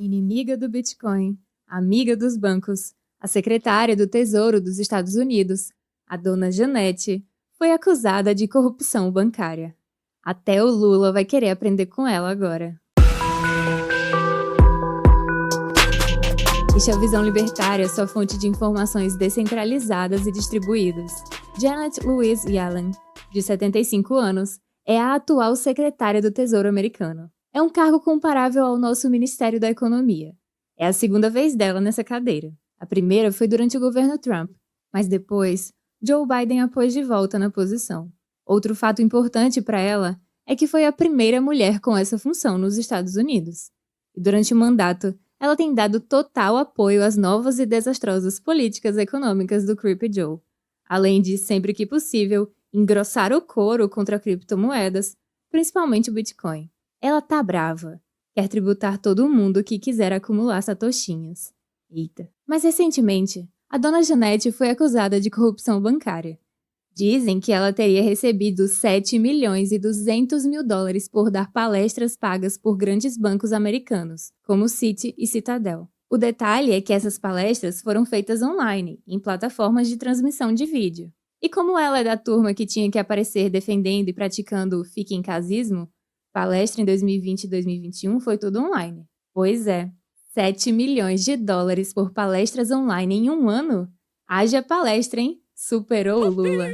Inimiga do Bitcoin, amiga dos bancos, a secretária do Tesouro dos Estados Unidos, a dona Janete, foi acusada de corrupção bancária. Até o Lula vai querer aprender com ela agora. Este é o Visão Libertária, sua fonte de informações descentralizadas e distribuídas. Janet Louise Yellen, de 75 anos, é a atual secretária do Tesouro americano. É um cargo comparável ao nosso Ministério da Economia. É a segunda vez dela nessa cadeira. A primeira foi durante o governo Trump, mas depois, Joe Biden a pôs de volta na posição. Outro fato importante para ela é que foi a primeira mulher com essa função nos Estados Unidos. E durante o mandato, ela tem dado total apoio às novas e desastrosas políticas econômicas do Creepy Joe, além de, sempre que possível, engrossar o coro contra criptomoedas, principalmente o Bitcoin. Ela tá brava. Quer tributar todo mundo que quiser acumular satoshinhas. Eita. Mas recentemente, a dona Janete foi acusada de corrupção bancária. Dizem que ela teria recebido 7 milhões e 200 mil dólares por dar palestras pagas por grandes bancos americanos, como Citi e Citadel. O detalhe é que essas palestras foram feitas online, em plataformas de transmissão de vídeo. E como ela é da turma que tinha que aparecer defendendo e praticando o fique-em-casismo, palestra em 2020 e 2021 foi tudo online. Pois é, 7 milhões de dólares por palestras online em um ano? Haja palestra, hein? Superou o Lula.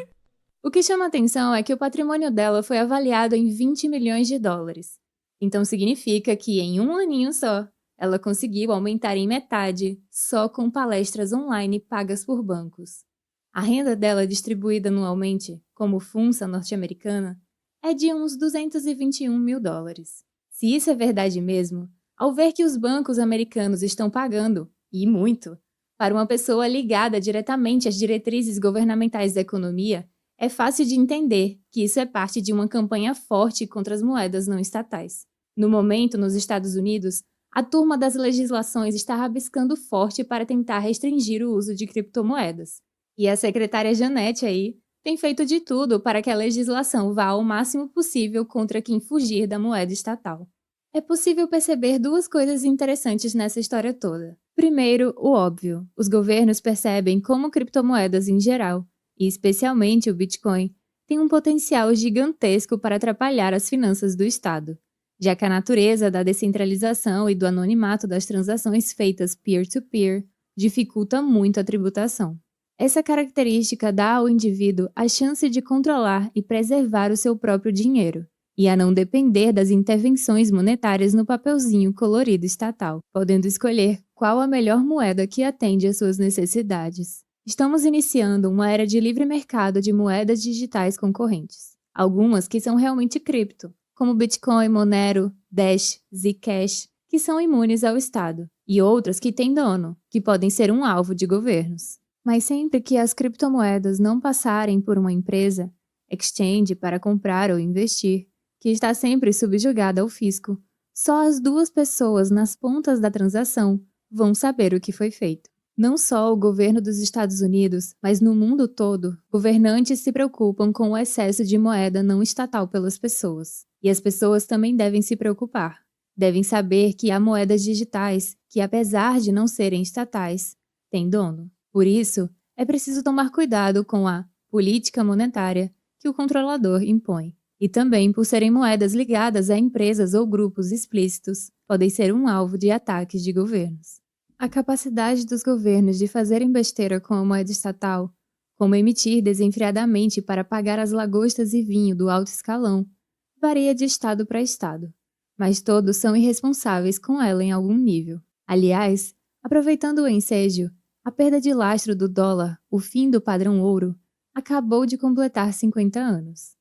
O que chama atenção é que o patrimônio dela foi avaliado em 20 milhões de dólares. Então significa que em um aninho só, ela conseguiu aumentar em metade só com palestras online pagas por bancos. A renda dela distribuída anualmente, como funça norte-americana, é de uns 221 mil dólares. Se isso é verdade mesmo, ao ver que os bancos americanos estão pagando, e muito, para uma pessoa ligada diretamente às diretrizes governamentais da economia, é fácil de entender que isso é parte de uma campanha forte contra as moedas não estatais. No momento, nos Estados Unidos, a turma das legislações está rabiscando forte para tentar restringir o uso de criptomoedas. E a secretária Janete aí tem feito de tudo para que a legislação vá ao máximo possível contra quem fugir da moeda estatal. É possível perceber duas coisas interessantes nessa história toda. Primeiro, o óbvio. Os governos percebem como criptomoedas em geral, e especialmente o Bitcoin, têm um potencial gigantesco para atrapalhar as finanças do Estado, já que a natureza da descentralização e do anonimato das transações feitas peer-to-peer dificulta muito a tributação. Essa característica dá ao indivíduo a chance de controlar e preservar o seu próprio dinheiro, e a não depender das intervenções monetárias no papelzinho colorido estatal, podendo escolher qual a melhor moeda que atende às suas necessidades. Estamos iniciando uma era de livre mercado de moedas digitais concorrentes, algumas que são realmente cripto, como Bitcoin, Monero, Dash, Zcash, que são imunes ao Estado, e outras que têm dono, que podem ser um alvo de governos. Mas sempre que as criptomoedas não passarem por uma empresa, exchange para comprar ou investir, que está sempre subjugada ao fisco, só as duas pessoas nas pontas da transação vão saber o que foi feito. Não só o governo dos Estados Unidos, mas no mundo todo, governantes se preocupam com o excesso de moeda não estatal pelas pessoas. E as pessoas também devem se preocupar. Devem saber que há moedas digitais que, apesar de não serem estatais, têm dono. Por isso, é preciso tomar cuidado com a política monetária que o controlador impõe. E também por serem moedas ligadas a empresas ou grupos explícitos, podem ser um alvo de ataques de governos. A capacidade dos governos de fazerem besteira com a moeda estatal, como emitir desenfreadamente para pagar as lagostas e vinho do alto escalão, varia de estado para estado, mas todos são irresponsáveis com ela em algum nível. Aliás, aproveitando o ensejo, a perda de lastro do dólar, o fim do padrão ouro, acabou de completar 50 anos.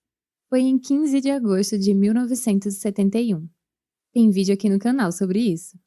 Foi em 15 de agosto de 1971. Tem vídeo aqui no canal sobre isso.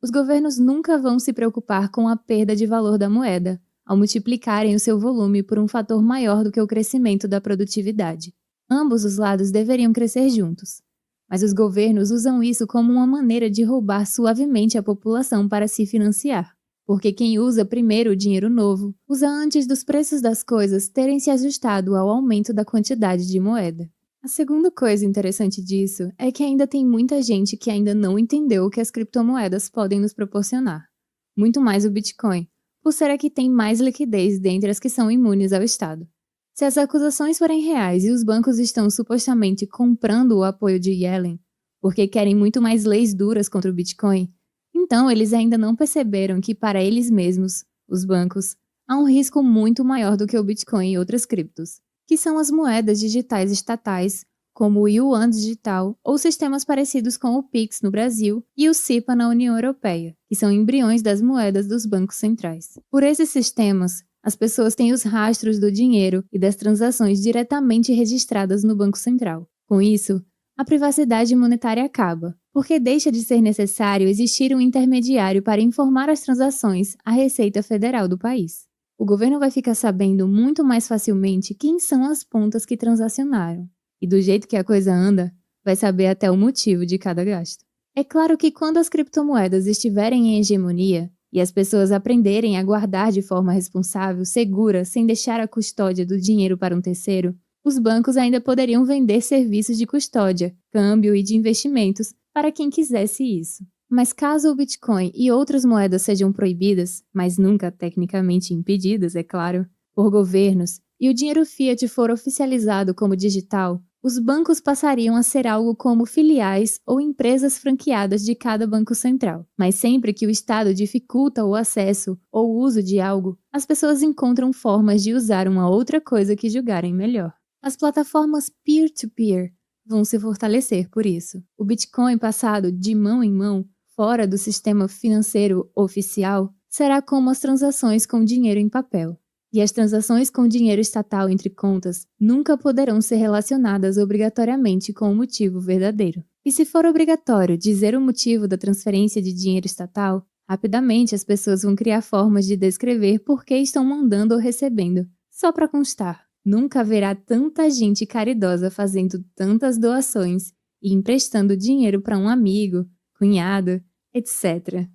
Os governos nunca vão se preocupar com a perda de valor da moeda, ao multiplicarem o seu volume por um fator maior do que o crescimento da produtividade. Ambos os lados deveriam crescer juntos, mas os governos usam isso como uma maneira de roubar suavemente a população para se financiar. Porque quem usa primeiro o dinheiro novo, usa antes dos preços das coisas terem se ajustado ao aumento da quantidade de moeda. A segunda coisa interessante disso é que ainda tem muita gente que ainda não entendeu o que as criptomoedas podem nos proporcionar. Muito mais o Bitcoin, por ser a que tem mais liquidez dentre as que são imunes ao Estado. Se as acusações forem reais e os bancos estão supostamente comprando o apoio de Yellen, porque querem muito mais leis duras contra o Bitcoin, então eles ainda não perceberam que para eles mesmos, os bancos, há um risco muito maior do que o Bitcoin e outras criptos, que são as moedas digitais estatais, como o Yuan digital ou sistemas parecidos com o Pix no Brasil e o SEPA na União Europeia, que são embriões das moedas dos bancos centrais. Por esses sistemas, as pessoas têm os rastros do dinheiro e das transações diretamente registradas no Banco Central. Com isso, a privacidade monetária acaba, porque deixa de ser necessário existir um intermediário para informar as transações à Receita Federal do país. O governo vai ficar sabendo muito mais facilmente quem são as pontas que transacionaram. E do jeito que a coisa anda, vai saber até o motivo de cada gasto. É claro que quando as criptomoedas estiverem em hegemonia e as pessoas aprenderem a guardar de forma responsável, segura, sem deixar a custódia do dinheiro para um terceiro, os bancos ainda poderiam vender serviços de custódia, câmbio e de investimentos para quem quisesse isso. Mas caso o Bitcoin e outras moedas sejam proibidas, mas nunca tecnicamente impedidas, é claro, por governos, e o dinheiro fiat for oficializado como digital, os bancos passariam a ser algo como filiais ou empresas franqueadas de cada banco central. Mas sempre que o Estado dificulta o acesso ou o uso de algo, as pessoas encontram formas de usar uma outra coisa que julgarem melhor. As plataformas peer-to-peer vão se fortalecer por isso. O Bitcoin passado de mão em mão, fora do sistema financeiro oficial, será como as transações com dinheiro em papel. E as transações com dinheiro estatal entre contas nunca poderão ser relacionadas obrigatoriamente com o motivo verdadeiro. E se for obrigatório dizer o motivo da transferência de dinheiro estatal, rapidamente as pessoas vão criar formas de descrever por que estão mandando ou recebendo. Só para constar, nunca haverá tanta gente caridosa fazendo tantas doações e emprestando dinheiro para um amigo, cunhado, etc.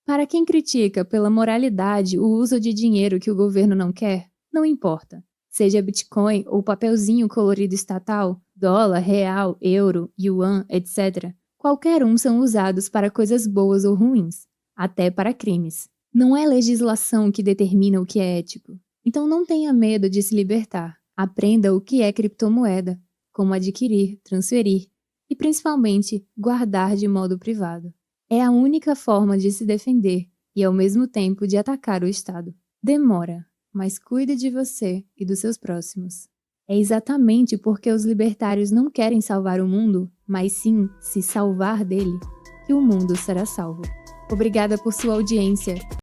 Para quem critica pela moralidade o uso de dinheiro que o governo não quer, não importa. Seja Bitcoin ou papelzinho colorido estatal, dólar, real, euro, yuan, etc. Qualquer um são usados para coisas boas ou ruins, até para crimes. Não é legislação que determina o que é ético. Então não tenha medo de se libertar. Aprenda o que é criptomoeda, como adquirir, transferir e, principalmente, guardar de modo privado. É a única forma de se defender e, ao mesmo tempo, de atacar o Estado. Demora, mas cuide de você e dos seus próximos. É exatamente porque os libertários não querem salvar o mundo, mas sim se salvar dele, que o mundo será salvo. Obrigada por sua audiência.